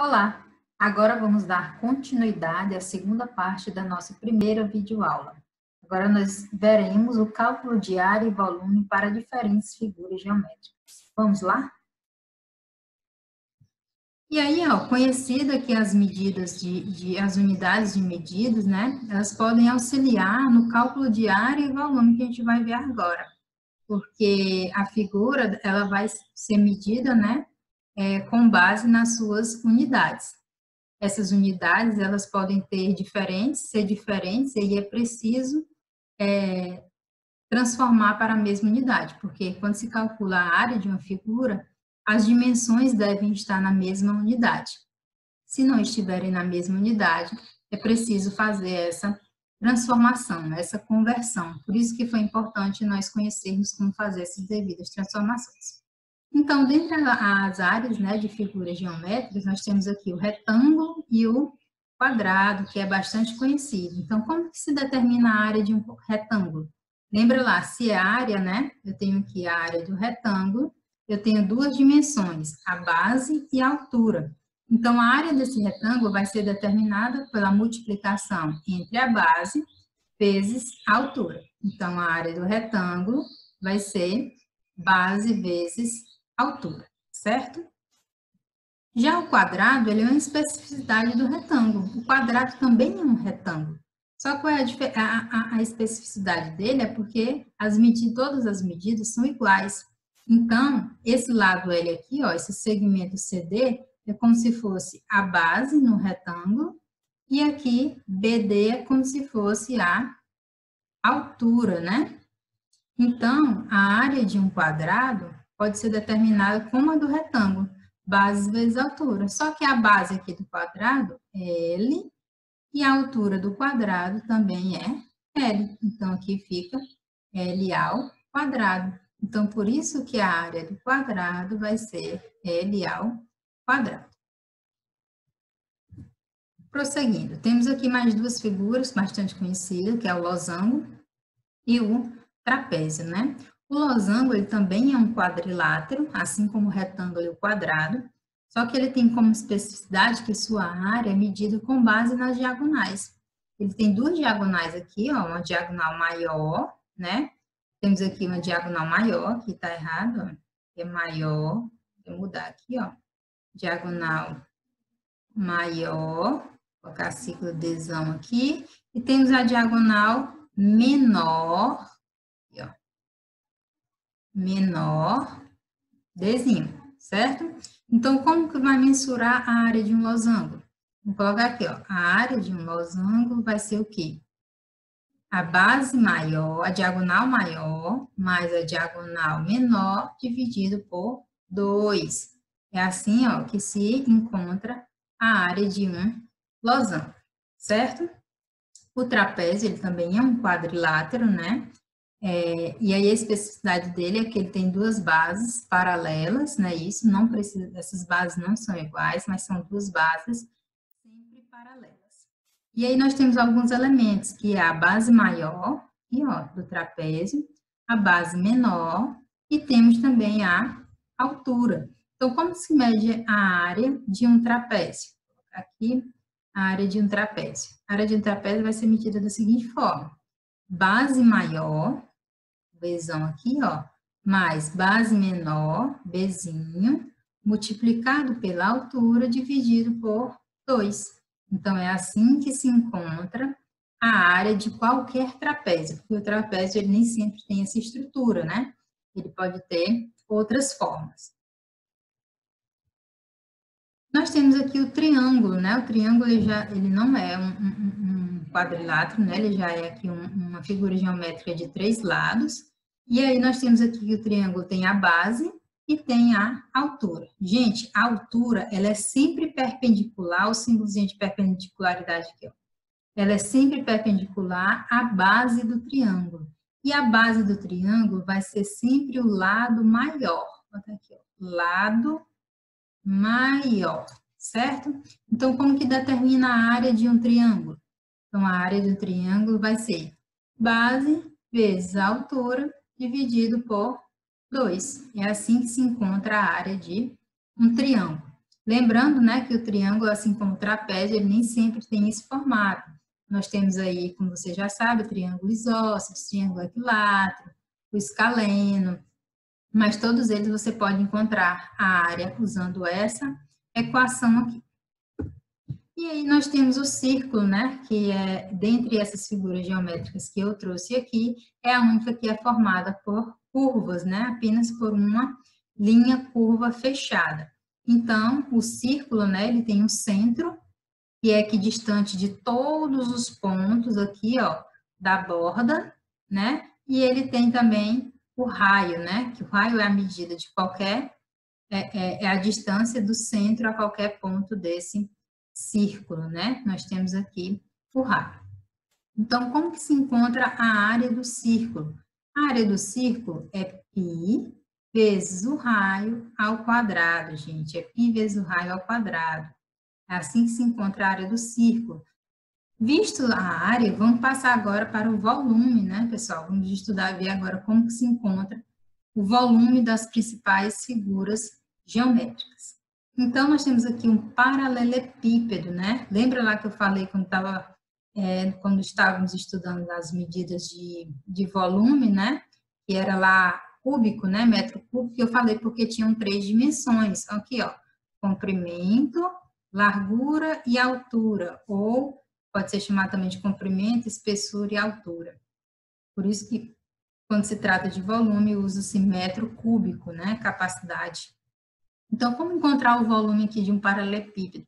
Olá! Agora vamos dar continuidade à segunda parte da nossa primeira videoaula. Agora nós veremos o cálculo de área e volume para diferentes figuras geométricas. Vamos lá? E aí, conhecida que as medidas as unidades de medidas, né? Elas podem auxiliar no cálculo de área e volume que a gente vai ver agora. Porque a figura, ela vai ser medida, né? Com base nas suas unidades. Essas unidades, elas podem ser diferentes, e é preciso transformar para a mesma unidade, porque quando se calcula a área de uma figura, as dimensões devem estar na mesma unidade. Se não estiverem na mesma unidade, é preciso fazer essa transformação, essa conversão. Por isso que foi importante nós conhecermos como fazer essas devidas transformações. Então, dentre as áreas, né, de figuras geométricas, nós temos aqui o retângulo e o quadrado, que é bastante conhecido. Então, como que se determina a área de um retângulo? Lembra lá, se é área, né, eu tenho aqui a área do retângulo, eu tenho duas dimensões, a base e a altura. Então, a área desse retângulo vai ser determinada pela multiplicação entre a base vezes a altura. Então, a área do retângulo vai ser base vezes altura, certo? Já o quadrado, ele é uma especificidade do retângulo. O quadrado também é um retângulo. Só que a especificidade dele é porque todas as medidas são iguais. Então, esse lado L aqui, esse segmento CD, é como se fosse a base no retângulo, e aqui BD é como se fosse a altura, né? Então, a área de um quadrado pode ser determinada como a do retângulo, base vezes altura. Só que a base aqui do quadrado é L e a altura do quadrado também é L. Então, aqui fica L ao quadrado. Então, por isso que a área do quadrado vai ser L ao quadrado. Prosseguindo, temos aqui mais duas figuras bastante conhecidas, que é o losango e o trapézio, né? O losango, ele também é um quadrilátero, assim como o retângulo e o quadrado, só que ele tem como especificidade que sua área é medida com base nas diagonais. Ele tem duas diagonais aqui, uma diagonal maior, né? Temos aqui uma diagonal maior, que está errado, que é maior, vou mudar aqui, diagonal maior, vou colocar ciclo Dzão aqui, e temos a diagonal menor, aqui, menor, Dzinho, certo? Então, como que vai mensurar a área de um losango? Vou colocar aqui, a área de um losango vai ser o quê? A base maior, a diagonal maior, mais a diagonal menor, dividido por 2. É assim, que se encontra a área de um losango, certo? O trapézio, ele também é um quadrilátero, né? E aí a especificidade dele é que ele tem duas bases paralelas, né? Isso não precisa, essas bases não são iguais, mas são duas bases sempre paralelas. E aí nós temos alguns elementos, que é a base maior, aqui, do trapézio, a base menor, e temos também a altura. Então, como se mede a área de um trapézio? Aqui, a área de um trapézio. A área de um trapézio vai ser medida da seguinte forma: base maior, Bzão aqui, mais base menor, Bzinho, multiplicado pela altura, dividido por 2. Então, é assim que se encontra a área de qualquer trapézio, porque o trapézio ele nem sempre tem essa estrutura, né? Ele pode ter outras formas. Nós temos aqui o triângulo, né? O triângulo ele não é um quadrilátero, né? Ele já é aqui uma figura geométrica de 3 lados. E aí nós temos aqui que o triângulo tem a base e tem a altura. Gente, a altura, ela é sempre perpendicular ao símbolozinho de perpendicularidade aqui, Ela é sempre perpendicular à base do triângulo. E a base do triângulo vai ser sempre o lado maior. Vou botar aqui, lado maior, certo? Então, como que determina a área de um triângulo? Então, a área do triângulo vai ser base vezes a altura dividido por 2. É assim que se encontra a área de um triângulo. Lembrando, né, que o triângulo, assim como o trapézio, ele nem sempre tem esse formato. Nós temos aí, como você já sabe, o triângulo isósceles, triângulo equilátero, o escaleno, mas todos eles você pode encontrar a área usando essa equação aqui. E aí nós temos o círculo, né, que é, dentre essas figuras geométricas que eu trouxe aqui, é a única que é formada por curvas, né, apenas por uma linha curva fechada. Então, o círculo, né, ele tem um centro, que é equidistante de todos os pontos aqui, ó, da borda, né, e ele tem também o raio, né, que o raio é a medida de qualquer, é a distância do centro a qualquer ponto desse círculo, né? Nós temos aqui o raio. Então, como que se encontra a área do círculo? A área do círculo é π vezes o raio ao quadrado, gente. É π vezes o raio ao quadrado. É assim que se encontra a área do círculo. Visto a área, vamos passar agora para o volume, né, pessoal? Vamos estudar, ver agora como que se encontra o volume das principais figuras geométricas. Então, nós temos aqui um paralelepípedo, né? Lembra lá que eu falei quando estávamos estudando as medidas de volume, né? Que era lá cúbico, né? Metro cúbico, eu falei porque tinham 3 dimensões. Aqui, ó, comprimento, largura e altura, ou pode ser chamado também de comprimento, espessura e altura. Por isso que quando se trata de volume, usa-se metro cúbico, né? Capacidade. Então, como encontrar o volume aqui de um paralelepípedo?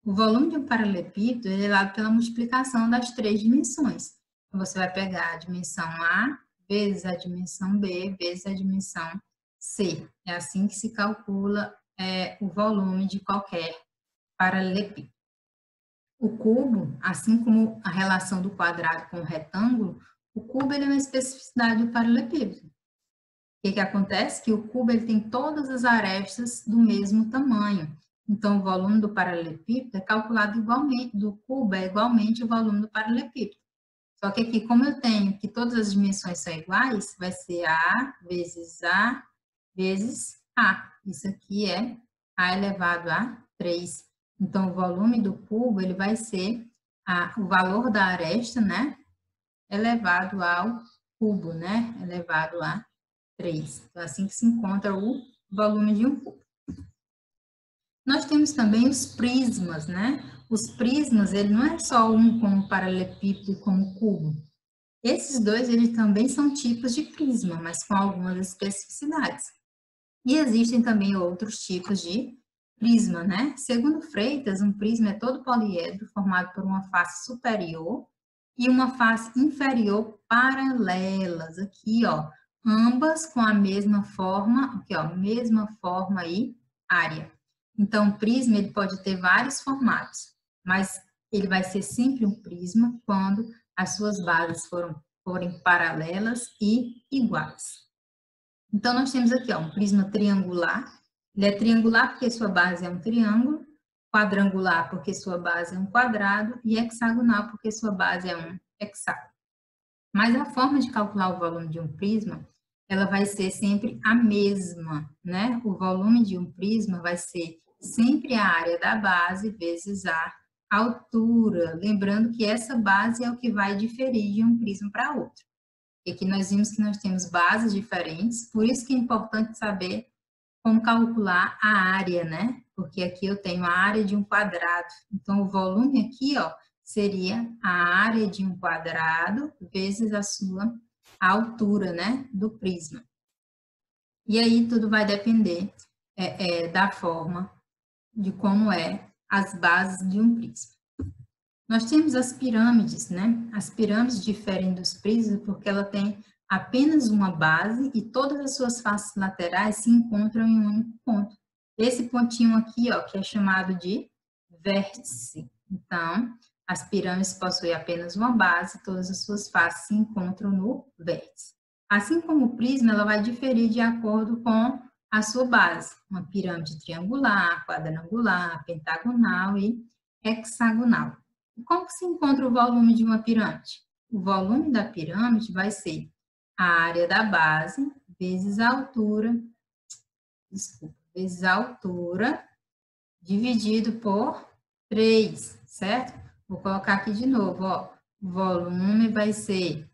O volume de um paralelepípedo é dado pela multiplicação das 3 dimensões. Então, você vai pegar a dimensão A vezes a dimensão B vezes a dimensão C. É assim que se calcula o volume de qualquer paralelepípedo. O cubo, assim como a relação do quadrado com o retângulo, o cubo ele é uma especificidade do paralelepípedo. O que acontece? Que o cubo ele tem todas as arestas do mesmo tamanho. Então, o volume do paralelepípedo é calculado igualmente, do cubo é igualmente o volume do paralelepípedo. Só que aqui, como eu tenho que todas as dimensões são iguais, vai ser A vezes A vezes A. Isso aqui é A elevado a 3. Então, o volume do cubo ele vai ser o valor da aresta, né? Elevado ao cubo, né? Elevado a 3. Então, assim que se encontra o volume de um cubo. Nós temos também os prismas, né? Os prismas, ele não é só um como paralelepípedo e como cubo. Esses dois, eles também são tipos de prisma, mas com algumas especificidades. E existem também outros tipos de prisma, né? Segundo Freitas, um prisma é todo poliedro formado por uma face superior e uma face inferior paralelas. Aqui, ó, ambas com a mesma forma, aqui, ó, mesma forma e área. Então, o prisma ele pode ter vários formatos, mas ele vai ser sempre um prisma quando as suas bases forem paralelas e iguais. Então, nós temos aqui, ó, um prisma triangular. Ele é triangular porque sua base é um triângulo, quadrangular porque sua base é um quadrado e hexagonal porque sua base é um hexágono. Mas a forma de calcular o volume de um prisma, ela vai ser sempre a mesma, né? O volume de um prisma vai ser sempre a área da base vezes a altura. Lembrando que essa base é o que vai diferir de um prisma para outro. E aqui nós vimos que nós temos bases diferentes, por isso que é importante saber como calcular a área, né? Porque aqui eu tenho a área de um quadrado. Então, o volume aqui, ó, seria a área de um quadrado vezes a sua altura, né, do prisma. E aí tudo vai depender da forma de como as bases de um prisma. Nós temos as pirâmides, né? As pirâmides diferem dos prismas porque ela tem apenas uma base e todas as suas faces laterais se encontram em um único ponto. Esse pontinho aqui, ó, que é chamado de vértice. Então, as pirâmides possuem apenas uma base, todas as suas faces se encontram no vértice. Assim como o prisma, ela vai diferir de acordo com a sua base. Uma pirâmide triangular, quadrangular, pentagonal e hexagonal. E como que se encontra o volume de uma pirâmide? O volume da pirâmide vai ser a área da base vezes a altura, vezes a altura dividido por 3, certo? Vou colocar aqui de novo, ó. O volume vai ser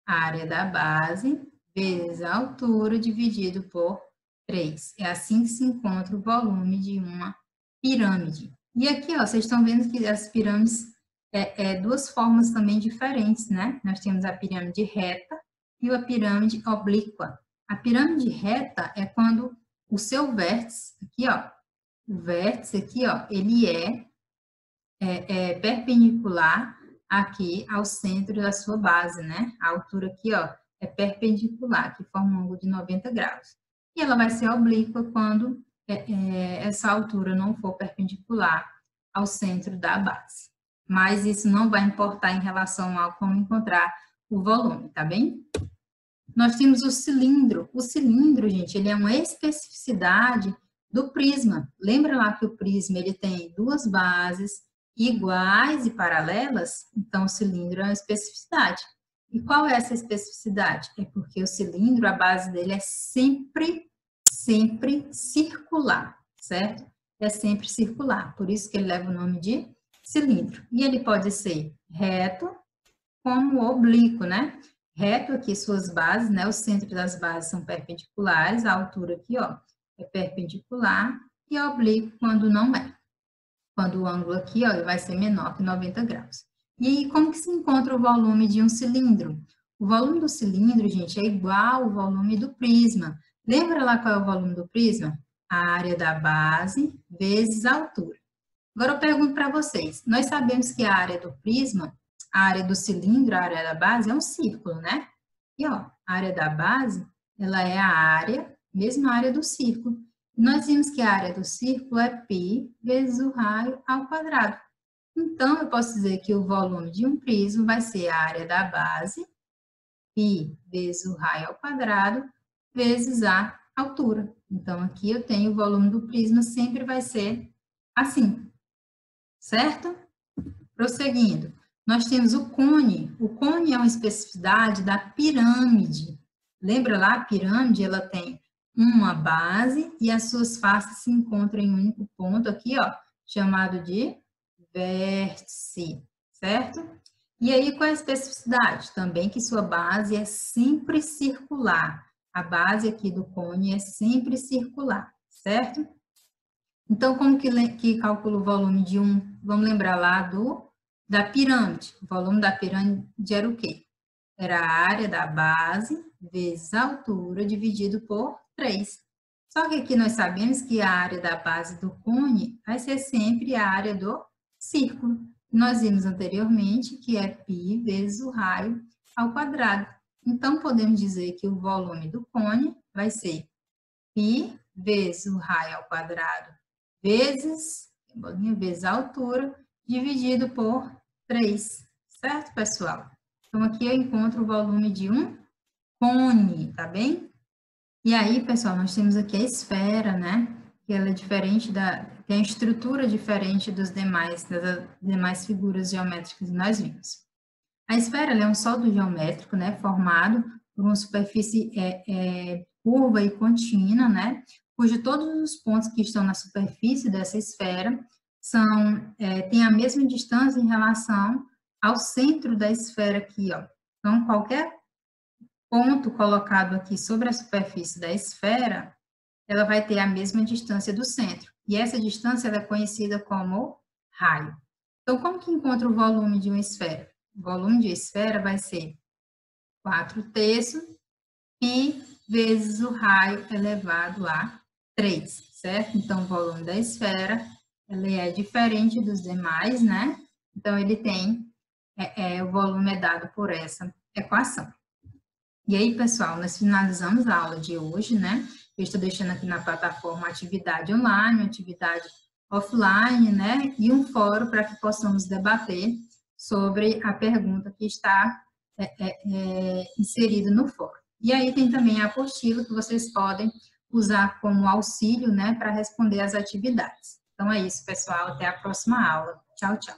a área da base vezes a altura dividido por 3. É assim que se encontra o volume de uma pirâmide. E aqui, ó, vocês estão vendo que as pirâmides duas formas também diferentes, né? Nós temos a pirâmide reta e a pirâmide oblíqua. A pirâmide reta é quando o seu vértice, aqui, ó, o vértice aqui, ó, ele é perpendicular aqui ao centro da sua base, né? A altura aqui, ó, é perpendicular, que forma um ângulo de 90 graus. E ela vai ser oblíqua quando essa altura não for perpendicular ao centro da base. Mas isso não vai importar em relação a como encontrar o volume, tá bem? Nós temos o cilindro. O cilindro, gente, ele é uma especificidade do prisma. Lembra lá que o prisma ele tem duas bases iguais e paralelas? Então, o cilindro é uma especificidade. E qual é essa especificidade? É porque o cilindro, a base dele é sempre circular, certo? É sempre circular, por isso que ele leva o nome de cilindro. E ele pode ser reto como oblíquo, né? Reto aqui, suas bases, né? O centro das bases são perpendiculares, a altura aqui, ó, é perpendicular, e oblíquo quando não é. Quando o ângulo aqui, ó, vai ser menor que 90 graus. E aí, como que se encontra o volume de um cilindro? O volume do cilindro, gente, é igual ao volume do prisma. Lembra lá qual é o volume do prisma? A área da base vezes a altura. Agora eu pergunto para vocês, nós sabemos que a área do prisma, a área do cilindro, a área da base é um círculo, né? E ó, a área da base, ela é a área, mesma área do círculo. Nós vimos que a área do círculo é π vezes o raio ao quadrado. Então, eu posso dizer que o volume de um prisma vai ser a área da base, π vezes o raio ao quadrado, vezes a altura. Então, aqui eu tenho o volume do prisma, sempre vai ser assim, certo? Prosseguindo, nós temos o cone. O cone é uma especificidade da pirâmide. Lembra lá, a pirâmide, ela tem uma base e as suas faces se encontram em um único ponto aqui, ó, chamado de vértice, certo? E aí, qual é a especificidade? Também que sua base é sempre circular. A base aqui do cone é sempre circular, certo? Então, como que calcula o volume de um? Vamos lembrar lá da pirâmide. O volume da pirâmide era o quê? Era a área da base vezes a altura dividido por 3. Só que aqui nós sabemos que a área da base do cone vai ser sempre a área do círculo. Nós vimos anteriormente que é π vezes o raio ao quadrado. Então, podemos dizer que o volume do cone vai ser π vezes o raio ao quadrado vezes a altura, dividido por 3, certo, pessoal? Então, aqui eu encontro o volume de um cone, tá bem? E aí, pessoal, nós temos aqui a esfera, né? Que ela é diferente tem a estrutura diferente das demais figuras geométricas que nós vimos. A esfera é um sólido geométrico, né? Formado por uma superfície curva e contínua, né? Cujo todos os pontos que estão na superfície dessa esfera têm a mesma distância em relação ao centro da esfera aqui, ó. Então, qualquer ponto colocado aqui sobre a superfície da esfera, ela vai ter a mesma distância do centro. E essa distância ela é conhecida como raio. Então, como que encontra o volume de uma esfera? O volume de esfera vai ser 4/3 π vezes o raio elevado a 3, certo? Então, o volume da esfera, ele é diferente dos demais, né? Então, ele tem, o volume é dado por essa equação. E aí, pessoal, nós finalizamos a aula de hoje, né? Eu estou deixando aqui na plataforma uma atividade online, uma atividade offline, né? E um fórum para que possamos debater sobre a pergunta que está inserida no fórum. E aí tem também a apostila que vocês podem usar como auxílio, né, para responder às atividades. Então é isso, pessoal. Até a próxima aula. Tchau, tchau.